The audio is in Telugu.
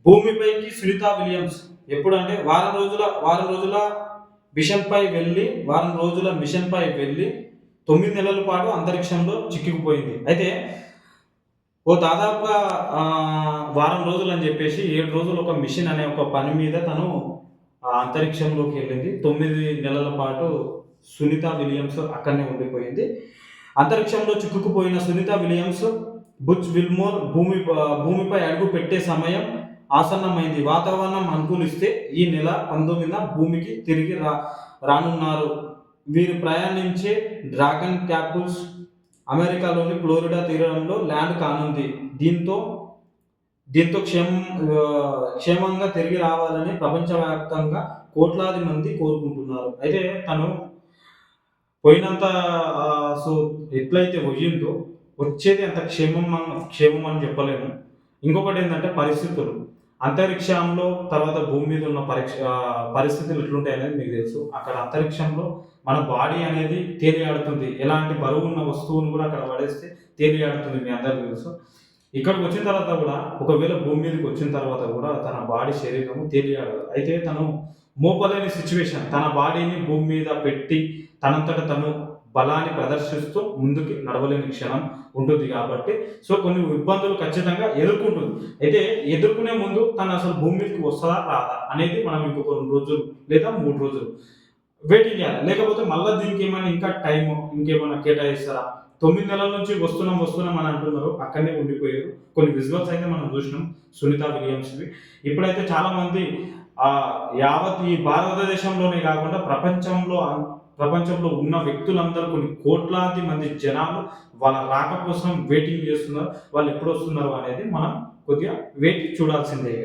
భూమిపైకి సునీతా విలియమ్స్ ఎప్పుడంటే వారం రోజుల మిషన్ పై వెళ్ళి 9 నెలల పాటు అంతరిక్షంలో చిక్కుకుపోయింది. అయితే దాదాపుగా వారం రోజులు అని చెప్పేసి 7 రోజులు ఒక మిషన్ అనే ఒక పని మీద తను అంతరిక్షంలోకి వెళ్ళింది. 9 నెలల పాటు సునీతా విలియమ్స్ అక్కడనే ఉండిపోయింది. అంతరిక్షంలో చిక్కుకుపోయిన సునీతా విలియమ్స్ బుచ్ విల్మోర్ భూమిపై అడుగు పెట్టే సమయం ఆసన్నమైంది. వాతావరణం అనుకూలిస్తే ఈ నెల 19న భూమికి తిరిగి రానున్నారు. వీరు ప్రయాణించే డ్రాగన్ క్యాప్సూల్ అమెరికాలోని ఫ్లోరిడా తీరంలో ల్యాండ్ కానుంది. దీంతో క్షేమంగా తిరిగి రావాలని ప్రపంచవ్యాప్తంగా కోట్లాది మంది కోరుకుంటున్నారు. అయితే తను పోయినంత ఎట్లయితే పోయిందో వచ్చేది అంత క్షేమం అని చెప్పలేము. ఇంకొకటి ఏంటంటే పరిస్థితులు, అంతరిక్షంలో తర్వాత భూమి మీద ఉన్న పరిస్థితులు ఎట్లుంటాయి అనేది మీకు తెలుసు. అక్కడ అంతరిక్షంలో మన బాడీ అనేది తేలియాడుతుంది. ఎలాంటి బరువు ఉన్న వస్తువును కూడా అక్కడ పడేస్తే తేలియాడుతుంది, మీ అందరికీ తెలుసు. ఇక్కడికి వచ్చిన తర్వాత కూడా ఒకవేళ భూమి మీదకి వచ్చిన తర్వాత కూడా తన బాడీ శరీరము తేలియాడదు. అయితే తను మోపలేని సిచ్యువేషన్, తన బాడీని భూమి మీద పెట్టి తనంతట తను బలాన్ని ప్రదర్శిస్తూ ముందుకు నడవలేని క్షణం ఉంటుంది. కాబట్టి కొన్ని ఇబ్బందులు ఖచ్చితంగా ఎదుర్కొంటుంది. అయితే ఎదుర్కొనే ముందు తను అసలు భూమి మీదకి వస్తుందా రాదా అనేది మనం ఇంకొక 2 రోజులు లేదా 3 రోజులు వెయిటింగ్ చేయాలి. లేకపోతే మళ్ళీ దీనికి ఏమైనా ఇంకా టైం ఇంకేమైనా కేటాయిస్తారా? 9 నెలల నుంచి వస్తున్నాం అని అంటున్నారు, అక్కడనే ఉండిపోయారు. కొన్ని విజువల్స్ అయితే మనం చూసినాం సునీతా విలియమ్స్వి. ఇప్పుడైతే చాలా మంది యావత్ ఈ భారతదేశంలోనే కాకుండా ప్రపంచంలో ఉన్న వ్యక్తులందరూ కొన్ని కోట్లాది మంది జనాలు వాళ్ళ రాక కోసం వెయిటింగ్ చేస్తున్నారు. వాళ్ళు ఎప్పుడు వస్తున్నారు అనేది మనం కొద్దిగా వెయిట్ చూడాల్సిందే.